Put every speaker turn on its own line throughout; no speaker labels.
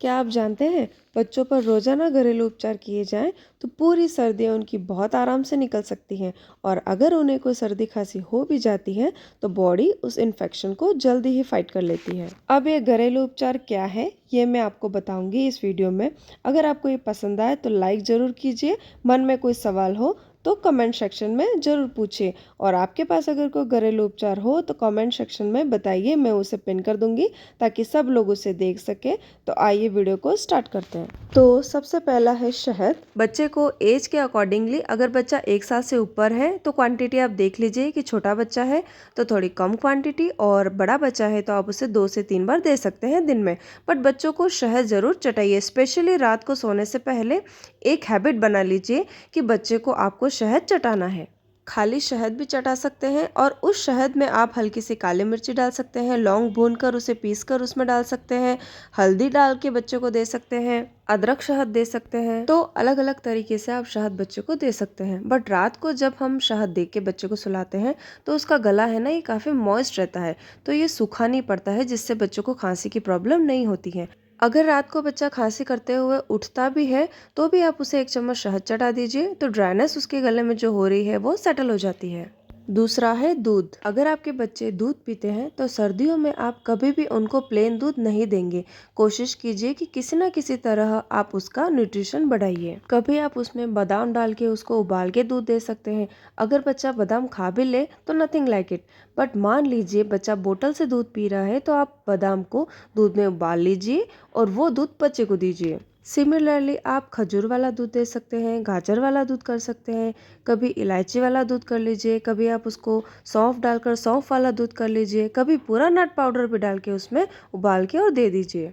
क्या आप जानते हैं बच्चों पर रोजाना घरेलू उपचार किए जाएं तो पूरी सर्दियां उनकी बहुत आराम से निकल सकती हैं। और अगर उन्हें कोई सर्दी खांसी हो भी जाती है तो बॉडी उस इन्फेक्शन को जल्दी ही फाइट कर लेती है। अब ये घरेलू उपचार क्या है ये मैं आपको बताऊंगी इस वीडियो में। अगर आपको ये पसंद आए तो लाइक ज़रूर कीजिए। मन में कोई सवाल हो तो कमेंट सेक्शन में ज़रूर पूछिए। और आपके पास अगर कोई घरेलू उपचार हो तो कमेंट सेक्शन में बताइए, मैं उसे पिन कर दूंगी ताकि सब लोग उसे देख सके। तो आइए वीडियो को स्टार्ट करते हैं। तो सबसे पहला है शहद। बच्चे को एज के अकॉर्डिंगली, अगर बच्चा 1 साल से ऊपर है तो क्वांटिटी आप देख लीजिए कि छोटा बच्चा है तो थोड़ी कम क्वांटिटी, और बड़ा बच्चा है तो आप उसे 2 से 3 बार दे सकते हैं दिन में। बट बच्चों को शहद ज़रूर चटाइए, स्पेशली रात को सोने से पहले एक हैबिट बना लीजिए कि बच्चे को आपको शहद चटाना है। खाली शहद भी चटा सकते हैं और उस शहद में आप हल्की सी काली मिर्ची डाल सकते हैं, लौंग भूनकर उसे पीसकर उसमें डाल सकते हैं, हल्दी डाल के बच्चे को दे सकते हैं, अदरक शहद दे सकते हैं। तो अलग अलग तरीके से आप शहद बच्चे को दे सकते हैं। बट रात को जब हम शहद दे के बच्चे को सुलाते हैं तो उसका गला है ना, ये काफ़ी मॉइस्ट रहता है, तो ये सूखा नहीं पड़ता है, जिससे बच्चों को खांसी की प्रॉब्लम नहीं होती है। अगर रात को बच्चा खांसी करते हुए उठता भी है तो भी आप उसे 1 चम्मच शहद चटा दीजिए, तो ड्राइनेस उसके गले में जो हो रही है वो सेटल हो जाती है। दूसरा है दूध। अगर आपके बच्चे दूध पीते हैं तो सर्दियों में आप कभी भी उनको प्लेन दूध नहीं देंगे। कोशिश कीजिए कि किसी न किसी तरह आप उसका न्यूट्रिशन बढ़ाइए। कभी आप उसमें बादाम डाल के उसको उबाल के दूध दे सकते हैं। अगर बच्चा बादाम खा भी ले तो नथिंग लाइक इट। बट मान लीजिए बच्चा बोतल से दूध पी रहा है तो आप बादाम को दूध में उबाल लीजिए और वो दूध बच्चे को दीजिए। सिमिलरली आप खजूर वाला दूध दे सकते हैं, गाजर वाला दूध कर सकते हैं, कभी इलायची वाला दूध कर लीजिए, कभी आप उसको सौंफ डालकर सौंफ वाला दूध कर लीजिए, कभी पूरा नट पाउडर भी डाल के उसमें उबाल के और दे दीजिए,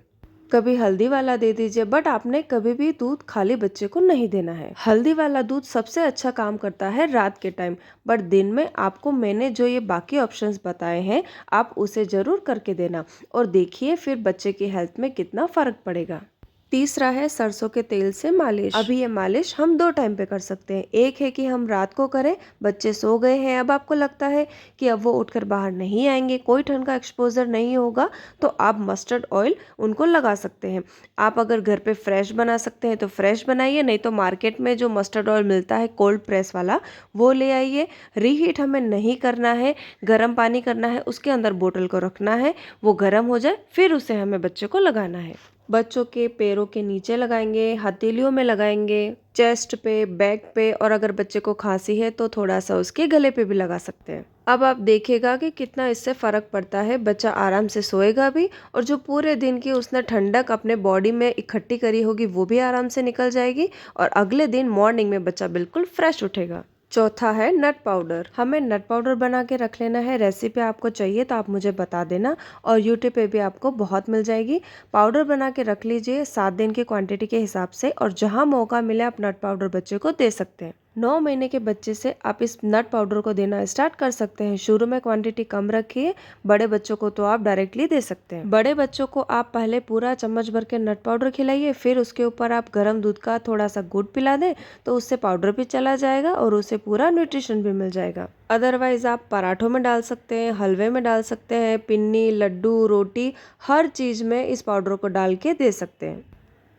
कभी हल्दी वाला दे दीजिए। बट आपने कभी भी दूध खाली बच्चे को नहीं देना है। हल्दी वाला दूध सबसे अच्छा काम करता है रात के टाइम, बट दिन में आपको मैंने जो ये बाकी ऑप्शंस बताए हैं आप उसे जरूर करके देना और देखिए फिर बच्चे की हेल्थ में कितना फर्क पड़ेगा। तीसरा है सरसों के तेल से मालिश। अभी ये मालिश हम 2 टाइम पे कर सकते हैं। एक है कि हम रात को करें, बच्चे सो गए हैं, अब आपको लगता है कि अब वो उठकर बाहर नहीं आएंगे, कोई ठंड का एक्सपोजर नहीं होगा, तो आप मस्टर्ड ऑयल उनको लगा सकते हैं। आप अगर घर पे फ्रेश बना सकते हैं तो फ्रेश बनाइए, नहीं तो मार्केट में जो मस्टर्ड ऑयल मिलता है कोल्ड प्रेस वाला वो ले आइए। रीहीट हमें नहीं करना है, गर्म पानी करना है, उसके अंदर बोतल को रखना है, वो गर्म हो जाए फिर उसे हमें बच्चे को लगाना है। बच्चों के पैरों के नीचे लगाएंगे, हथेलियों में लगाएंगे, चेस्ट पे, बैक पे, और अगर बच्चे को खांसी है तो थोड़ा सा उसके गले पे भी लगा सकते हैं। अब आप देखिएगा कि कितना इससे फर्क पड़ता है। बच्चा आराम से सोएगा भी और जो पूरे दिन की उसने ठंडक अपने बॉडी में इकट्ठी करी होगी वो भी आराम से निकल जाएगी और अगले दिन मॉर्निंग में बच्चा बिल्कुल फ्रेश उठेगा। चौथा है नट पाउडर। हमें नट पाउडर बना के रख लेना है। रेसिपी आपको चाहिए तो आप मुझे बता देना और यूट्यूब पे भी आपको बहुत मिल जाएगी। पाउडर बना के रख लीजिए 7 दिन की क्वांटिटी के हिसाब से, और जहां मौका मिले आप नट पाउडर बच्चे को दे सकते हैं। 9 महीने के बच्चे से आप इस नट पाउडर को देना स्टार्ट कर सकते हैं। शुरू में क्वांटिटी कम रखिए, बड़े बच्चों को तो आप डायरेक्टली दे सकते हैं। बड़े बच्चों को आप पहले पूरा चम्मच भर के नट पाउडर खिलाइए, फिर उसके ऊपर आप गर्म दूध का थोड़ा सा गुड़ पिला दें तो उससे पाउडर भी चला जाएगा और उसे पूरा न्यूट्रिशन भी मिल जाएगा। अदरवाइज आप पराठों में डाल सकते हैं, हलवे में डाल सकते हैं, पिन्नी, लड्डू, रोटी, हर चीज में इस पाउडर को डाल के दे सकते हैं।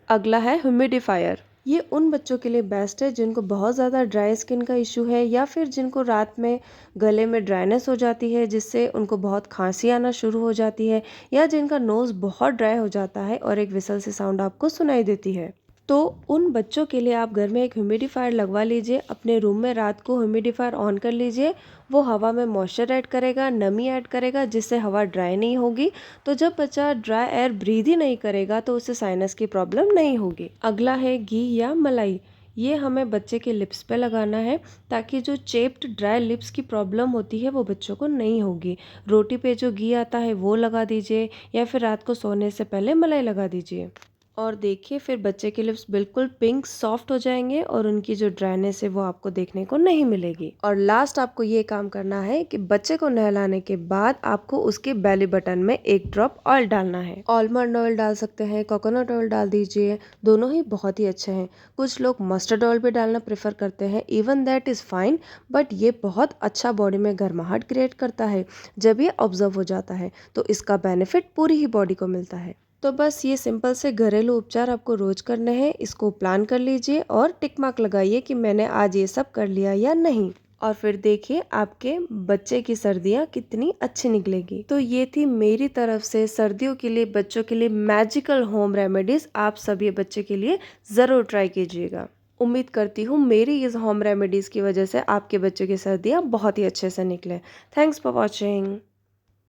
अगला है ह्यूमिडिफायर। ये उन बच्चों के लिए बेस्ट है जिनको बहुत ज़्यादा ड्राई स्किन का इशू है या फिर जिनको रात में गले में ड्राइनेस हो जाती है जिससे उनको बहुत खांसी आना शुरू हो जाती है, या जिनका नोज़ बहुत ड्राई हो जाता है और एक विसल सी साउंड आपको सुनाई देती है। तो उन बच्चों के लिए आप घर में एक ह्यूमिडिफायर लगवा लीजिए। अपने रूम में रात को ह्यूमिडिफायर ऑन कर लीजिए। वो हवा में मॉइस्चर ऐड करेगा, नमी ऐड करेगा, जिससे हवा ड्राई नहीं होगी। तो जब बच्चा ड्राई एयर ब्रीथ ही नहीं करेगा तो उसे साइनस की प्रॉब्लम नहीं होगी। अगला है घी या मलाई। ये हमें बच्चे के लिप्स पे लगाना है ताकि जो चेप्ड ड्राई लिप्स की प्रॉब्लम होती है वो बच्चों को नहीं होगी। रोटी पे जो घी आता है वो लगा दीजिए या फिर रात को सोने से पहले मलाई लगा दीजिए, और देखिए फिर बच्चे के लिप्स बिल्कुल पिंक सॉफ्ट हो जाएंगे और उनकी जो ड्राइनेस है वो आपको देखने को नहीं मिलेगी। और लास्ट आपको ये काम करना है कि बच्चे को नहलाने के बाद आपको उसके बेली बटन में 1 ड्रॉप ऑयल डालना है। आलमंड ऑयल डाल सकते हैं, कोकोनट ऑयल डाल दीजिए, दोनों ही बहुत ही अच्छे हैं। कुछ लोग मस्टर्ड ऑयल भी डालना प्रेफर करते हैं, even that is fine, but ये बहुत अच्छा बॉडी में गर्माहट क्रिएट करता है। जब ये ऑब्जर्व हो जाता है तो इसका बेनिफिट पूरी ही बॉडी को मिलता है। तो बस ये सिंपल से घरेलू उपचार आपको रोज करने हैं। इसको प्लान कर लीजिए और टिक मार्क लगाइए कि मैंने आज ये सब कर लिया या नहीं। और फिर देखिए आपके बच्चे की सर्दियाँ कितनी अच्छी निकलेगी। तो ये थी मेरी तरफ से सर्दियों के लिए बच्चों के लिए मैजिकल होम रेमेडीज। आप सभी बच्चे के लिए ज़रूर ट्राई कीजिएगा। उम्मीद करती हूँ मेरी इस होम रेमेडीज़ की वजह से आपके बच्चों की सर्दियाँ बहुत ही अच्छे से निकले। Thanks for watching.